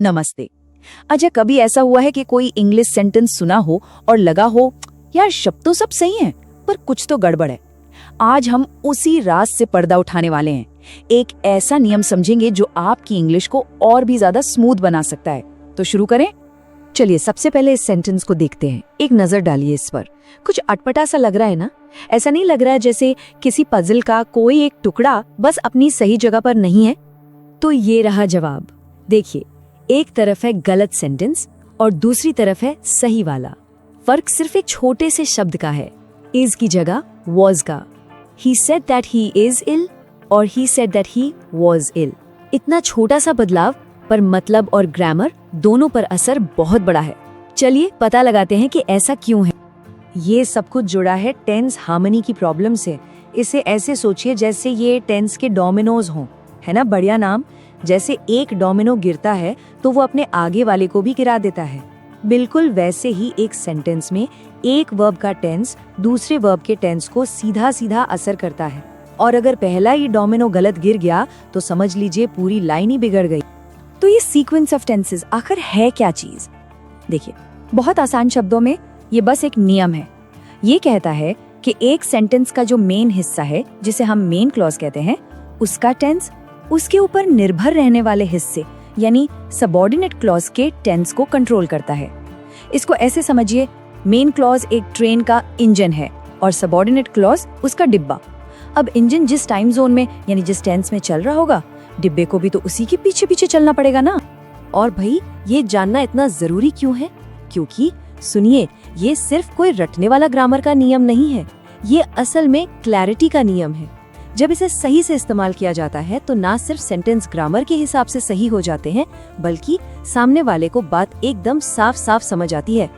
नमस्ते। अच्छा, कभी ऐसा हुआ है कि कोई इंग्लिश सेंटेंस सुना हो और लगा हो यार शब्द तो सब सही हैं, पर कुछ तो गड़बड़ है। आज हम उसी राज से पर्दा उठाने वाले हैं। एक ऐसा नियम समझेंगे जो आपकी इंग्लिश को और भी ज्यादा स्मूथ बना सकता है। तो शुरू करें। चलिए, सबसे पहले इस सेंटेंस को देखते हैं। एक नजर डालिए इस पर। कुछ अटपटा सा लग रहा है ना? ऐसा नहीं लग रहा है जैसे किसी पजल का कोई एक टुकड़ा बस अपनी सही जगह पर नहीं है? तो ये रहा जवाब। देखिए, एक तरफ है गलत सेंटेंस और दूसरी तरफ है सही वाला। फर्क सिर्फ एक छोटे से शब्द का है। इज की जगह was का। He said that he is ill और he said that he was ill। इतना छोटा सा बदलाव पर मतलब और ग्रामर दोनों पर असर बहुत बड़ा है। चलिए पता लगाते हैं कि ऐसा क्यों है। ये सब कुछ जुड़ा है टेंस हार्मनी की प्रॉब्लम से। इसे ऐसे सोचिए जैसे ये टेंस के डोमिनोज हों, है ना? बढ़िया नाम। जैसे एक डोमिनो गिरता है तो वो अपने आगे वाले को भी गिरा देता है। बिल्कुल वैसे ही एक सेंटेंस में एक वर्ब का टेंस दूसरे वर्ब के टेंस को सीधा सीधा असर करता है। और अगर पहला ही डोमिनो गलत गिर गया तो समझ लीजिए पूरी लाइन ही बिगड़ गई। तो ये सीक्वेंस ऑफ टेंसेस आखिर है क्या चीज? देखिए, बहुत आसान शब्दों में ये बस एक नियम है। ये कहता है कि एक सेंटेंस का जो मेन हिस्सा है, जिसे हम मेन क्लॉज कहते हैं, उसका टेंस उसके ऊपर निर्भर रहने वाले हिस्से यानी सबऑर्डिनेट क्लॉज के टेंस को कंट्रोल करता है। इसको ऐसे समझिए, मेन क्लॉज एक ट्रेन का इंजन है और सबऑर्डिनेट क्लॉज उसका डिब्बा। अब इंजन जिस टाइम जोन में यानी जिस टेंस में चल रहा होगा, डिब्बे को भी तो उसी के पीछे पीछे चलना पड़ेगा ना। और भाई, ये जानना इतना जरूरी क्यों है? क्योंकि सुनिए, ये सिर्फ कोई रटने वाला ग्रामर का नियम नहीं है। ये असल में क्लैरिटी का नियम है। जब इसे सही से इस्तेमाल किया जाता है तो ना सिर्फ सेंटेंस ग्रामर के हिसाब से सही हो जाते हैं, बल्कि सामने वाले को बात एकदम साफ साफ समझ आती है।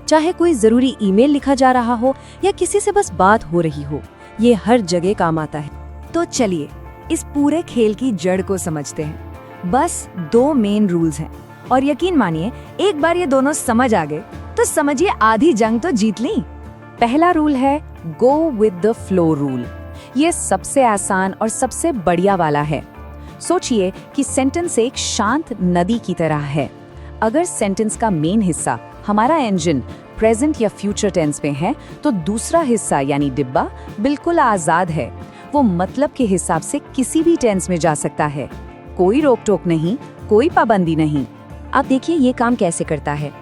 चाहे कोई जरूरी ईमेल लिखा जा रहा हो या किसी से बस बात हो रही हो, ये हर जगह काम आता है। तो चलिए इस पूरे खेल की जड़ को समझते हैं। बस दो मेन रूल्स हैं और यकीन मानिए, एक बार ये दोनों समझ आ गए तो समझिए आधी जंग तो जीत ली। पहला रूल है go with the flow rule. ये सबसे आसान और सबसे बढ़िया वाला है। सोचिए कि सेंटेंस एक शांत नदी की तरह है। अगर सेंटेंस का मेन हिस्सा हमारा इंजन प्रेजेंट या फ्यूचर टेंस में है तो दूसरा हिस्सा यानी डिब्बा बिल्कुल आजाद है। वो मतलब के हिसाब से किसी भी टेंस में जा सकता है। कोई रोक टोक नहीं, कोई पाबंदी नहीं। आप देखिए ये काम कैसे करता है।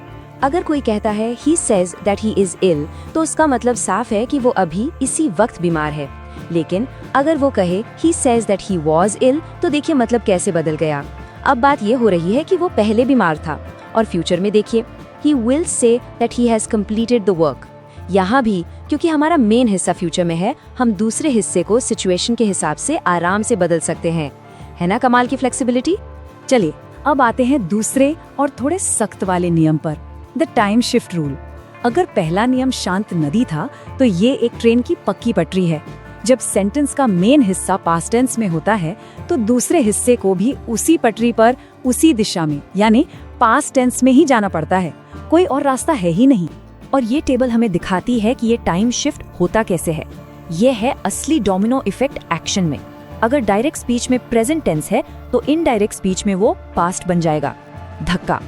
अगर कोई कहता है he says that he is ill, तो उसका मतलब साफ है कि वो अभी इसी वक्त बीमार है। लेकिन अगर वो कहे he says that he was ill, तो देखिए मतलब कैसे बदल गया। अब बात ये हो रही है कि वो पहले बीमार था। और फ्यूचर में देखिए he will say that he has completed the work। यहाँ भी क्योंकि हमारा मेन हिस्सा फ्यूचर में है, हम दूसरे हिस्से को सिचुएशन के हिसाब से आराम से बदल सकते हैं। है ना कमाल की फ्लेक्सिबिलिटी? चलिए अब आते हैं दूसरे और थोड़े सख्त वाले नियम पर, द टाइम शिफ्ट रूल। अगर पहला नियम शांत नदी था तो ये एक ट्रेन की पक्की पटरी है। जब सेंटेंस का मेन हिस्सा पास्ट टेंस में होता है तो दूसरे हिस्से को भी उसी पटरी पर उसी दिशा में यानी पास्ट टेंस में ही जाना पड़ता है। कोई और रास्ता है ही नहीं। और ये टेबल हमें दिखाती है कि ये टाइम शिफ्ट होता कैसे है। ये है असली डोमिनो इफेक्ट एक्शन में। अगर डायरेक्ट स्पीच में प्रेजेंट टेंस है तो इनडायरेक्ट स्पीच में वो पास्ट बन जाएगा। धक्का,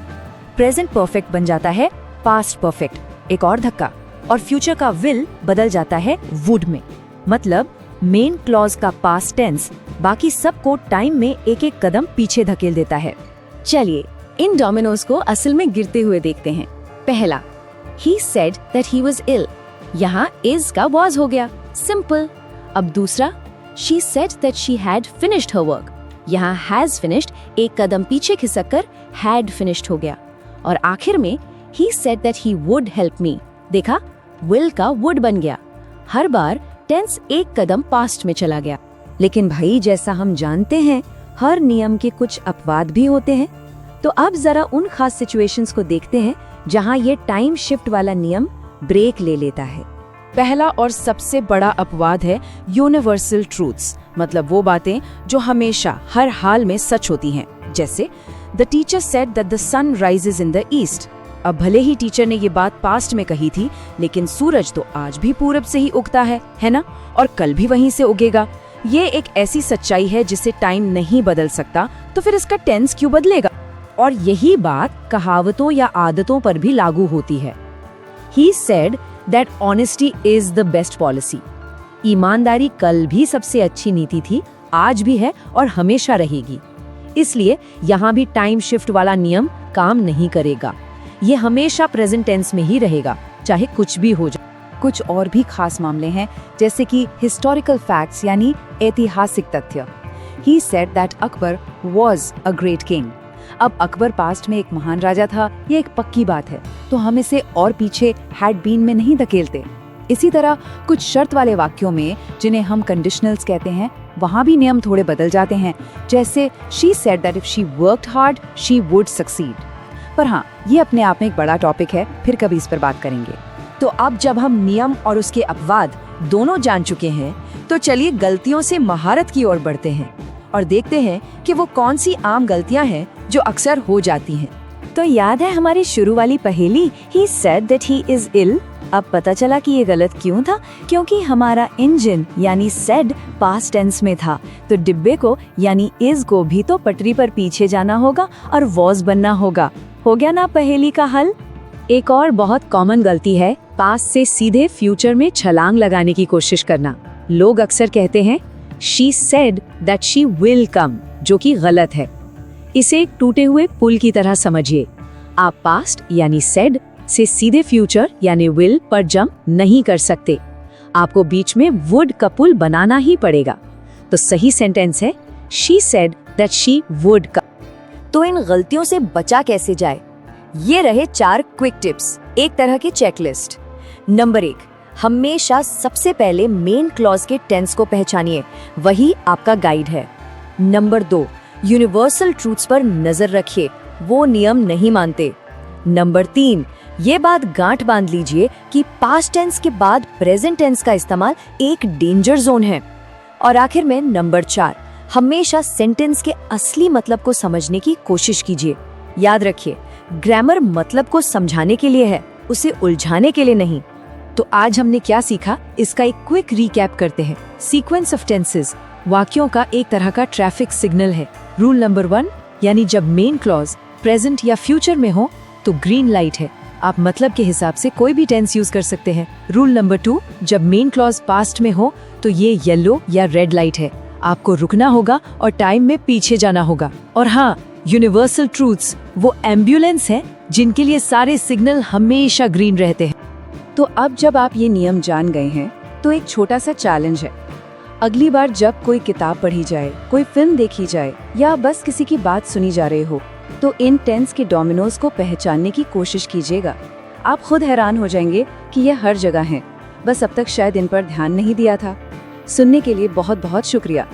प्रेजेंट परफेक्ट बन जाता है पास्ट परफेक्ट। एक और धक्का और फ्यूचर का विल बदल जाता है वुड में। मतलब मेन क्लॉज का पास्ट टेंस बाकी सबको टाइम में एक एक कदम पीछे धकेल देता है। चलिए इन डोमिनोज को असल में गिरते हुए देखते हैं। पहला, he said that he was ill। यहाँ is का was हो गया, सिंपल। अब दूसरा, she said that she had finished her work। यहाँ has finished एक कदम पीछे खिसक कर had finished हो गया। और आखिर में he said that he would help me। देखा, will का would बन गया। हर बार टेंस एक कदम पास्ट में चला गया। लेकिन भाई, जैसा हम जानते हैं, हर नियम के कुछ अपवाद भी होते हैं। तो अब जरा उन खास सिचुएशंस को देखते हैं जहां ये टाइम शिफ्ट वाला नियम ब्रेक ले लेता है। पहला और सबसे बड़ा अपवाद है यूनिवर्सल ट्रूथ्स, मतलब वो बातें जो हमेशा हर हाल में सच होती हैं। जैसे the teacher said that the sun rises in the east. अब भले ही टीचर ने ये बात पास्ट में कही थी, लेकिन सूरज तो आज भी पूरब से ही उगता है ना? और कल भी वहीं से उगेगा। ये एक ऐसी सच्चाई है जिसे टाइम नहीं बदल सकता, तो फिर इसका टेंस क्यों बदलेगा? और यही बात कहावतों या आदतों पर भी लागू होती है। He said that honesty is the best policy. ईमानदारी कल भी सबसे अच्छी नीति थी, आज भी है और हमेशा रहेगी। इसलिए यहाँ भी टाइम शिफ्ट वाला नियम काम नहीं करेगा। ये हमेशा प्रेजेंट टेंस में ही रहेगा, चाहे कुछ भी हो जाए। कुछ और भी खास मामले हैं, जैसे कि हिस्टोरिकल फैक्ट्स यानी ऐतिहासिक तथ्य। He said that Akbar was a great king. अब अकबर पास्ट में एक महान राजा था, ये एक पक्की बात है, तो हम इसे और पीछे हैड बीन में नहीं धकेलते। इसी तरह कुछ शर्त वाले वाक्यों में, जिन्हें हम कंडीशनल्स कहते हैं, वहाँ भी नियम थोड़े बदल जाते हैं, जैसे she said that if she worked hard, she would succeed। पर हाँ, ये अपने आप में एक बड़ा टॉपिक है, फिर कभी इस पर बात करेंगे। तो अब जब हम नियम और उसके अपवाद दोनों जान चुके हैं, तो चलिए गलतियों से महारत की ओर बढ़ते हैं और देखते हैं कि वो कौन सी आम गलतियां हैं जो अक्सर हो जाती हैं। तो याद है हमारी शुरू वाली पहेली, He said that he is ill। अब पता चला कि ये गलत क्यों था, क्योंकि हमारा इंजन यानी said पास्ट टेंस में था, तो डिब्बे को यानी is को भी तो पटरी पर पीछे जाना होगा और was बनना होगा। हो गया ना पहेली का हल। एक और बहुत कॉमन गलती है पास्ट से सीधे फ्यूचर में छलांग लगाने की कोशिश करना। लोग अक्सर कहते हैं She said that she will come, जो कि गलत है। इसे एक टूटे हुए पुल की तरह समझिए। आप पास्ट यानी said से सीधे फ्यूचर यानी will पर जंप नहीं कर सकते। आपको बीच में would का पुल बनाना ही पड़ेगा। तो सही सेंटेंस है She said that she would come। तो इन गलतियों से बचा कैसे जाए? ये रहे 4 क्विक टिप्स, एक तरह की चेकलिस्ट। नंबर 1, हमेशा सबसे पहले मेन क्लॉज के टेंस को पहचानिए, वही आपका गाइड है। नंबर 2, यूनिवर्सल ट्रूथ्स पर नजर रखिए, वो नियम नहीं मानते। नंबर 3, ये बात गांठ बांध लीजिए कि पास्ट टेंस के बाद प्रेजेंट टेंस का इस्तेमाल एक डेंजर जोन है। और आखिर में नंबर 4, हमेशा सेंटेंस के असली मतलब को समझने की कोशिश कीजिए। याद रखिए, ग्रामर मतलब को समझाने के लिए है, उसे उलझाने के लिए नहीं। तो आज हमने क्या सीखा, इसका एक क्विक रिकैप करते हैं। सीक्वेंस ऑफ टेंसेस वाक्यों का एक तरह का ट्रैफिक सिग्नल है। रूल नंबर 1, यानी जब मेन क्लॉज प्रेजेंट या फ्यूचर में हो तो ग्रीन लाइट है, आप मतलब के हिसाब से कोई भी टेंस यूज कर सकते हैं। रूल नंबर 2, जब मेन क्लॉज पास्ट में हो तो ये येलो या रेड लाइट है, आपको रुकना होगा और टाइम में पीछे जाना होगा। और हाँ, यूनिवर्सल ट्रूथ्स वो एम्बुलेंस है जिनके लिए सारे सिग्नल हमेशा ग्रीन रहते हैं। तो अब जब आप ये नियम जान गए हैं, तो एक छोटा सा चैलेंज है। अगली बार जब कोई किताब पढ़ी जाए, कोई फिल्म देखी जाए या बस किसी की बात सुनी जा रही हो, तो इन टेंस के डोमिनोज को पहचानने की कोशिश कीजिएगा। आप खुद हैरान हो जाएंगे कि ये हर जगह हैं, बस अब तक शायद इन पर ध्यान नहीं दिया था। सुनने के लिए बहुत बहुत शुक्रिया।